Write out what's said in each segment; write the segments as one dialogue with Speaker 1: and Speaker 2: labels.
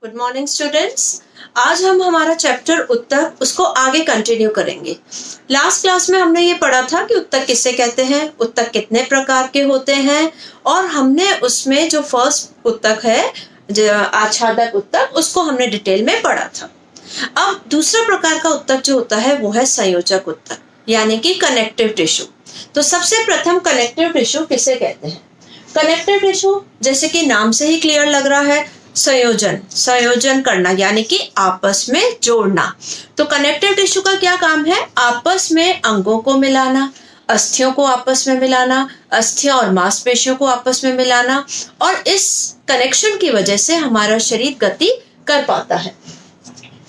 Speaker 1: Good morning students. आज हम हमारा चैप्टर उत्तक उसको आगे कंटिन्यू करेंगे। लास्ट क्लास में हमने ये पढ़ा था कि उत्तक किसे कहते हैं, उत्तक कितने प्रकार के होते हैं, और हमने उसमें जो फर्स्ट उत्तक है जो आच्छादक उत्तक, उसको हमने डिटेल में पढ़ा था। अब दूसरा प्रकार का उत्तक जो होता है वो है संयोजक उत्तक, यानी कि कनेक्टिव टिश्यू। तो सबसे प्रथम कनेक्टिव टिश्यू किसे कहते हैं? कनेक्टिव टिश्यू जैसे कि नाम से ही क्लियर लग रहा है, संयोजन करना यानी कि आपस में जोड़ना। तो कनेक्टिव टिश्यू का क्या काम है? आपस में अंगों को मिलाना, अस्थियों को आपस में मिलाना, अस्थियां और मांसपेशियों को आपस में मिलाना, और इस कनेक्शन की वजह से हमारा शरीर गति कर पाता है।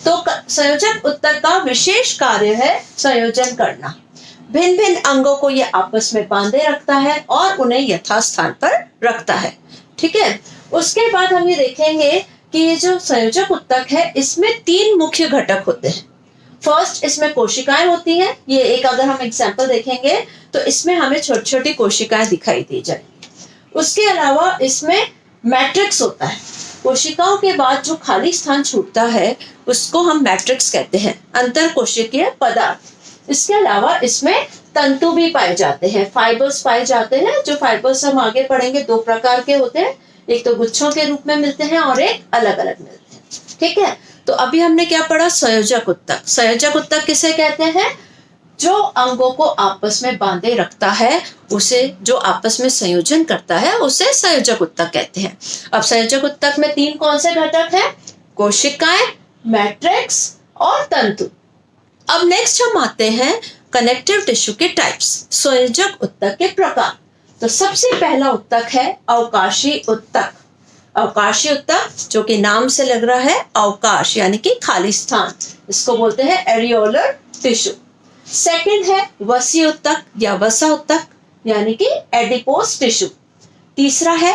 Speaker 1: तो संयोजक उत्तक का विशेष कार्य है संयोजन करना। भिन्न भिन्न अंगों को ये आपस में बांधे रखता है और उन्हें यथास्थान पर रखता है। ठीक है, उसके बाद हम ये देखेंगे कि ये जो संयोजक उत्तक है इसमें तीन मुख्य घटक होते हैं। फर्स्ट, इसमें कोशिकाएं होती हैं। ये एक अगर हम एग्जांपल देखेंगे तो इसमें हमें छोटी छोटी कोशिकाएं दिखाई दी जाएंगी। उसके अलावा इसमें मैट्रिक्स होता है। कोशिकाओं के बाद जो खाली स्थान छूटता है उसको हम मैट्रिक्स कहते हैं, अंतर कोशिकीय पदार्थ। इसके अलावा इसमें तंतु भी पाए जाते हैं, फाइबर्स पाए जाते हैं। जो फाइबर्स हम आगे पढ़ेंगे दो प्रकार के होते हैं, एक तो गुच्छों के रूप में मिलते हैं और एक अलग अलग मिलते हैं। ठीक है, तो अभी हमने क्या पढ़ा? संयोजक उत्तक। संयोजक उत्तक किसे कहते हैं? जो अंगों को आपस में बांधे रखता है, उसे जो आपस में संयोजन करता है उसे संयोजक उत्तक कहते हैं। अब संयोजक उत्तक में तीन कौन से घटक हैं? कोशिकाएं, मैट्रिक्स और तंतु। अब नेक्स्ट हम आते हैं कनेक्टिव टिश्यू के टाइप्स, संयोजक उत्तक के प्रकार। तो सबसे पहला उत्तक है अवकाशी उत्तक। अवकाशी उत्तक जो कि नाम से लग रहा है अवकाश यानी कि खाली स्थान, इसको बोलते हैं एरियोलर टिश्यू। सेकंड है वसीय उत्तक या वसा उत्तक यानी कि एडिपोस टिश्यू। तीसरा है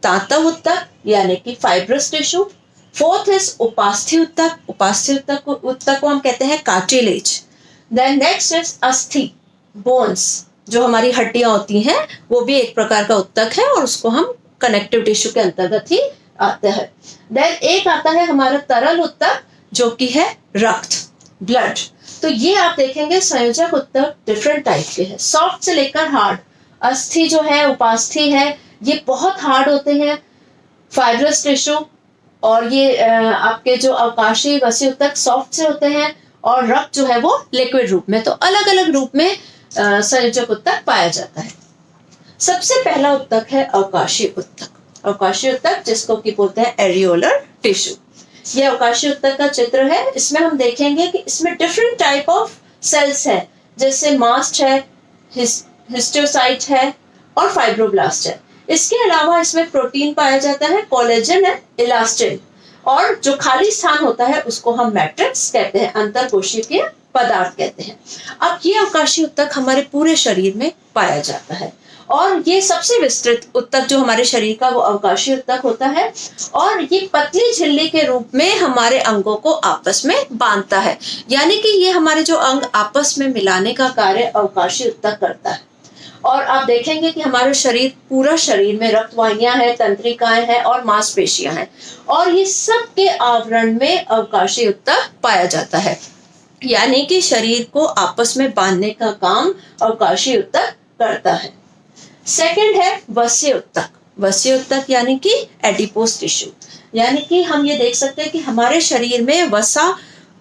Speaker 1: तांतव उत्तक यानी कि फाइब्रस टिश्यू। फोर्थ इज उपास्थि उत्तक। उपास्थि उत्तक को हम कहते हैं कार्टिलेज। देन नेक्स्ट इज अस्थि, बोन्स, जो हमारी हड्डियां होती हैं, वो भी एक प्रकार का उत्तक है और उसको हम कनेक्टिव टिश्यू के अंतर्गत ही आते हैं। देन एक आता है हमारा तरल उत्तक जो कि है रक्त, ब्लड। तो ये आप देखेंगे संयोजक उत्तक डिफरेंट टाइप के हैं, सॉफ्ट से लेकर हार्ड। अस्थि जो है, उपास्थि है, ये बहुत हार्ड होते हैं, फाइब्रस टिश्यू। और ये आपके जो अवकाशी वसीय उत्तक सॉफ्ट से होते हैं, और रक्त जो है वो लिक्विड रूप में। तो अलग अलग रूप में संयोजक उत्तक पाया जाता है। सबसे पहला उत्तक है अवकाशी उत्तक। अवकाशी उत्तक जिसको कि बोलते हैं एरियोलर टिश्यू। ये अवकाशी उत्तक का चित्र है। इसमें हम देखेंगे कि इसमें डिफरेंट टाइप ऑफ सेल्स है, जैसे मास्ट है, हिस्टोसाइट है और फाइब्रोब्लास्ट है। इसके अलावा इसमें प्रोटीन पाया जाता है, कोलेजन है, इलास्टिन, और जो खाली स्थान होता है उसको हम मैट्रिक्स कहते हैं, अंतर कोशिकीय पदार्थ कहते हैं। अब ये अवकाशी उत्तक हमारे पूरे शरीर में पाया जाता है, और ये सबसे विस्तृत उत्तक जो हमारे शरीर का वो अवकाशी उत्तक होता है, और ये पतली झिल्ली के रूप में हमारे अंगों को आपस में बांधता है, यानी कि ये हमारे जो अंग आपस में मिलाने का कार्य अवकाशी उत्तक करता है। और आप देखेंगे कि हमारे शरीर, पूरा शरीर में रक्तवाहिनियां हैं, तंत्रिकाएं हैं और मांसपेशियां हैं, और ये सब के आवरण में अवकाशी उत्तक पाया जाता है, यानी कि शरीर को आपस में बांधने का काम अवकाशी उत्तक करता है। सेकंड है वसीय उत्तक। वसीय उत्तक यानी कि एडिपोस टिश्यू, यानी कि हम ये देख सकते हैं कि हमारे शरीर में वसा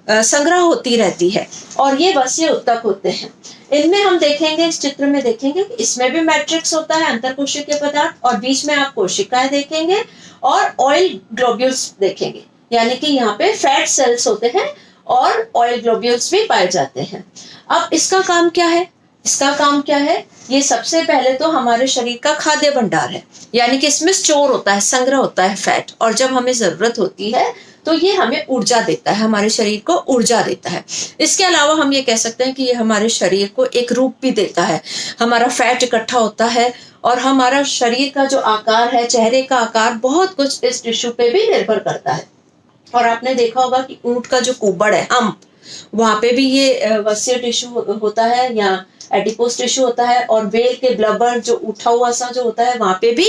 Speaker 1: संग्रह होती रहती है, और ये वसीय उत्तक होते हैं। इनमें हम देखेंगे, इस चित्र में देखेंगे कि इसमें भी मैट्रिक्स होता है, अंतर कोशिकीय पदार्थ, और बीच में आप कोशिकाएं देखेंगे और ऑयल ग्लोब्यूल्स देखेंगे, यानी कि यहाँ पे फैट सेल्स होते हैं और ऑयल ग्लोब्यूल्स भी पाए जाते हैं। अब इसका काम क्या है? इसका काम क्या है? ये सबसे पहले तो हमारे शरीर का खाद्य भंडार है, यानी कि इसमें स्टोर होता है, संग्रह होता है फैट, और जब हमें जरूरत होती है तो ये हमें ऊर्जा देता है, हमारे शरीर को ऊर्जा देता है। इसके अलावा हम ये कह सकते हैं कि ये हमारे शरीर को एक रूप भी देता है। हमारा फैट इकट्ठा होता है, और हमारा शरीर का जो आकार है, चेहरे का आकार, बहुत कुछ इस टिश्यू पे भी निर्भर करता है। और आपने देखा होगा कि ऊंट का जो कुबड़ है, हम्प, वहां पे भी ये वसीय टिश्यू होता है या एडिपोस टिश्यू होता है, और वेल के ब्लबर जो उठा हुआ सा जो होता है, वहां पे भी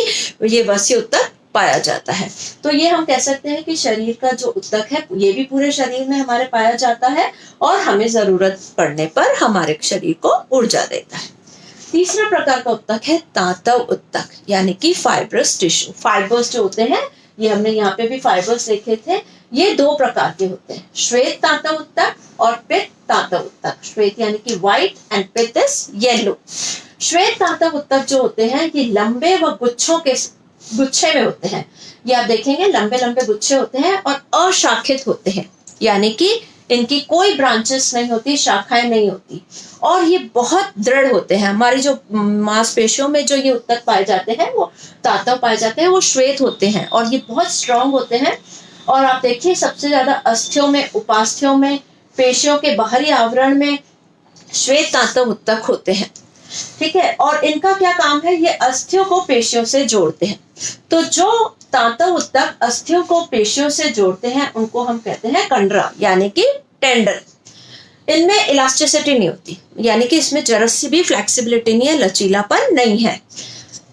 Speaker 1: ये वसीय उत्तक पाया जाता है। तो ये हम कह सकते हैं कि शरीर का जो ऊतक है ये भी पूरे शरीर में हमारे पाया जाता है और हमें जरूरत पड़ने पर हमारे शरीर को ऊर्जा देता है। तीसरा प्रकार का ऊतक है तांतव ऊतक, यानी कि फाइब्रस टिश्यू। फाइबर्स जो होते हैं, ये हमने यहाँ पे भी फाइबर्स देखे थे, ये दो प्रकार के होते हैं, श्वेत तांतव ऊतक और पित्त तांतव ऊतक। श्वेत यानी कि व्हाइट एंड पित्त इज येलो। श्वेत तांतव ऊतक जो होते हैं ये लंबे व गुच्छे में होते हैं। ये आप देखेंगे लंबे लंबे गुच्छे होते हैं और अशाखित होते हैं, यानी कि इनकी कोई ब्रांचेस नहीं होती, शाखाएं नहीं होती, और ये बहुत दृढ़ होते हैं। हमारी जो मांसपेशियों में जो ये ऊतक पाए जाते हैं, वो तांतव पाए जाते हैं, वो श्वेत होते हैं और ये बहुत स्ट्रांग होते हैं। और आप देखिए सबसे ज्यादा अस्थियों में, उपास्थियों में, पेशियों के बाहरी आवरण में श्वेत तांतव ऊतक होते हैं। ठीक है, और इनका क्या काम है, ये अस्थियों को पेशियों से जोड़ते हैं। तो जो तांतव ऊतक अस्थियों को पेशियों से जोड़ते हैं उनको हम कहते हैं कंडरा, यानी कि टेंडन। इनमें इलास्टिसिटी नहीं होती, यानी कि इसमें जरा सी भी फ्लेक्सिबिलिटी नहीं है, लचीलापन नहीं है।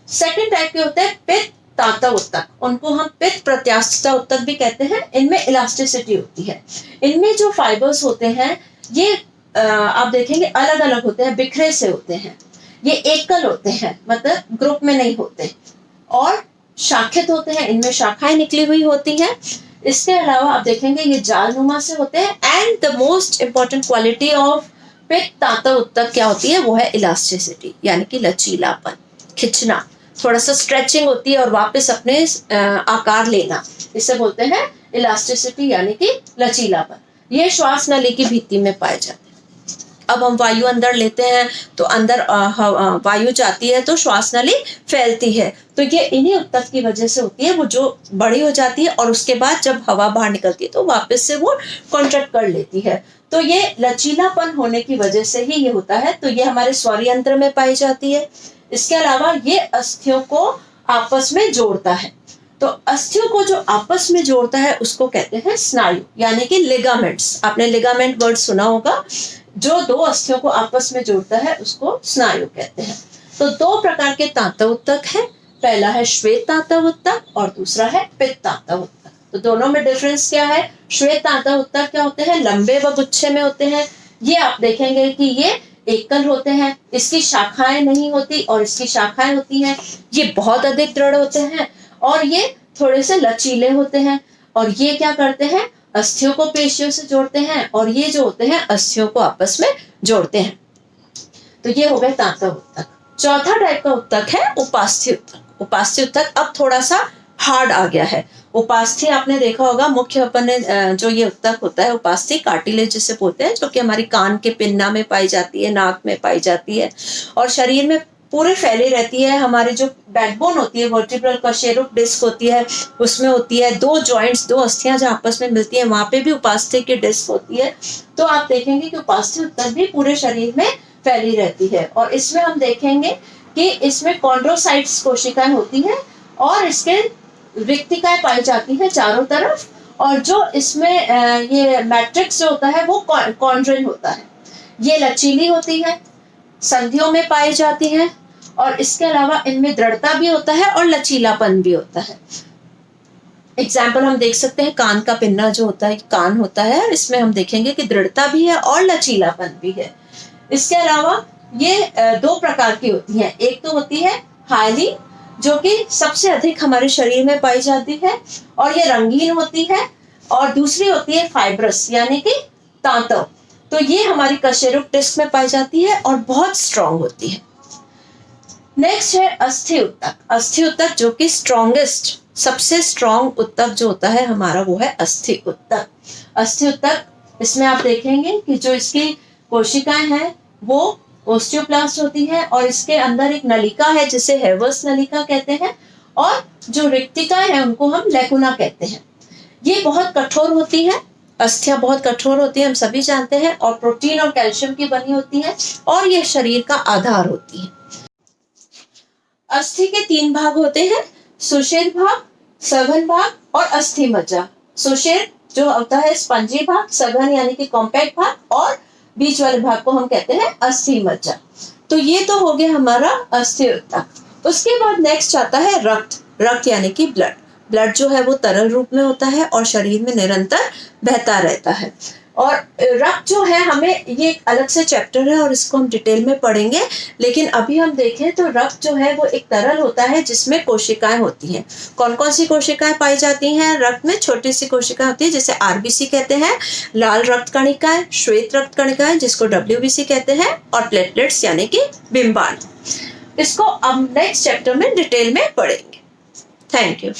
Speaker 1: सेकंड टाइप के होते हैं पित्त तांतव ऊतक, उनको हम पित्त प्रत्यास्थता ऊतक भी कहते हैं। इनमें इलास्टिसिटी होती है। इनमें जो फाइबर्स होते हैं ये आप देखेंगे अलग अलग होते हैं, बिखरे से होते हैं। ये एकल होते हैं, मतलब ग्रुप में नहीं होते, और शाखित होते हैं, इनमें शाखाएं निकली हुई होती हैं। इसके अलावा आप देखेंगे ये जालनुमा से होते हैं। And the most important quality of पित्त तांतव ऊतक क्या होती है, वो है इलास्टिसिटी, यानी कि लचीलापन, खिंचना, थोड़ा सा स्ट्रेचिंग होती है और वापस अपने आकार लेना, इसे बोलते हैं इलास्टिसिटी, यानी कि लचीलापन। ये श्वास नली की भित्ति में पाए जाते हैं। अब हम वायु अंदर लेते हैं तो अंदर वायु जाती है तो श्वास नली फैलती है, तो ये इन्हीं ऊतक की वजह से होती है। वो जो बड़ी हो जाती है और उसके बाद जब हवा बाहर निकलती है तो वापस से वो कॉन्ट्रैक्ट कर लेती है। तो ये लचीलापन होने की वजह से ही ये होता है। तो ये हमारे स्वर यंत्र में पाई जाती है। इसके अलावा ये अस्थियों को आपस में जोड़ता है। तो अस्थियों को जो आपस में जोड़ता है उसको कहते हैं स्नायु, यानी कि लिगामेंट्स। आपने लिगामेंट वर्ड सुना होगा, जो दो अस्थियों को आपस में जोड़ता है उसको स्नायु कहते हैं। तो दो प्रकार के तांतव ऊतक है, पहला है श्वेत तांतव ऊतक और दूसरा है पित्त तांतव ऊतक। तो दोनों में डिफरेंस क्या है, श्वेत तांतव ऊतक क्या होते हैं, लंबे व गुच्छे में होते हैं। ये आप देखेंगे कि ये एकल होते हैं, इसकी शाखाएं नहीं होती और इसकी शाखाएं होती हैं। ये बहुत अधिक दृढ़ होते हैं और ये थोड़े से लचीले होते हैं। और ये क्या करते हैं, अस्थियों को पेशियों से जोड़ते हैं और ये जो होते हैं अस्थियों को आपस में जोड़ते हैं। तो ये हो गए तांतव ऊतक। चौथा टाइप का ऊतक है उपास्थि ऊतक। उपास्थि ऊतक अब थोड़ा सा हार्ड आ गया है। उपास्थि आपने देखा होगा, मुख्य अपन ने जो ये ऊतक होता है उपास्थि कार्टिलेज जिसे बोलते हैं, जो कि हमारी कान के पिन्ना में पाई जाती है, नाक में पाई जाती है और शरीर में पूरे फैली रहती है। हमारी जो बैकबोन होती है, वर्टिब्रल कशेरुक डिस्क होती है, उसमें होती है दो जॉइंट्स, दो अस्थियां जो आपस में मिलती है, वहां पे भी उपास्थि की डिस्क होती है। तो आप देखेंगे कि उपास्थि ऊतक भी पूरे शरीर में फैली रहती है। और इसमें हम देखेंगे कि इसमें कॉन्ड्रोसाइट्स कोशिकाएं होती है और इसके रिक्तिकाएं पाई जाती है चारों तरफ। और जो इसमें ये मैट्रिक्स जो होता है वो कॉन्ड्रिन होता है। ये लचीली होती है, संधियों में पाई जाती है और इसके अलावा इनमें दृढ़ता भी होता है और लचीलापन भी होता है। एग्जाम्पल हम देख सकते हैं, कान का पिन्ना जो होता है, कान होता है, इसमें हम देखेंगे कि दृढ़ता भी है और लचीलापन भी है। इसके अलावा ये दो प्रकार की होती है। एक तो होती है हाइली, जो कि सबसे अधिक हमारे शरीर में पाई जाती है और ये रंगीन होती है, और दूसरी होती है फाइब्रस, यानी कि तांतव। तो ये हमारी कशेरुक डिस्क में पाई जाती है और बहुत स्ट्रांग होती है। नेक्स्ट है अस्थि ऊतक। अस्थि ऊतक जो कि स्ट्रॉन्गेस्ट, सबसे स्ट्रांग ऊतक जो होता है हमारा, वो है अस्थि ऊतक। अस्थि ऊतक, इसमें आप देखेंगे कि जो इसकी कोशिकाएं हैं वो ओस्टियोप्लास्ट होती है और इसके अंदर एक नलिका है जिसे हेवर्स नलिका कहते हैं, और जो रिक्तिकाएं हैं उनको हम लेकुना कहते हैं। ये बहुत कठोर होती है, अस्थियां बहुत कठोर होती है, हम सभी जानते हैं, और प्रोटीन और कैल्शियम की बनी होती है और ये शरीर का आधार होती है। अस्थि के तीन भाग होते हैं, सुषेण भाग, सघन भाग और अस्थि मज्जा। सुषेण जो होता है स्पंजी भाग, सघन यानी कि कॉम्पैक्ट भाग, और बीच वाले भाग को हम कहते हैं अस्थि मज्जा। तो ये तो हो गया हमारा अस्थि ऊतक। उसके बाद नेक्स्ट आता है रक्त। रक्त यानी कि ब्लड। ब्लड जो है वो तरल रूप में होता है और शरीर में निरंतर बहता रहता है। और रक्त जो है, हमें ये एक अलग से चैप्टर है और इसको हम डिटेल में पढ़ेंगे, लेकिन अभी हम देखें तो रक्त जो है वो एक तरल होता है जिसमें कोशिकाएं होती हैं। कौन कौन सी कोशिकाएं पाई जाती हैं रक्त में? छोटी सी कोशिकाएं होती है जिसे आरबीसी कहते हैं, लाल रक्त कणिकाएं, श्वेत रक्त कणिकाएं जिसको डब्ल्यूबीसी कहते हैं, और प्लेटलेट्स यानी कि बिंबाणु। इसको अब नेक्स्ट चैप्टर में डिटेल में पढ़ेंगे। Thank you.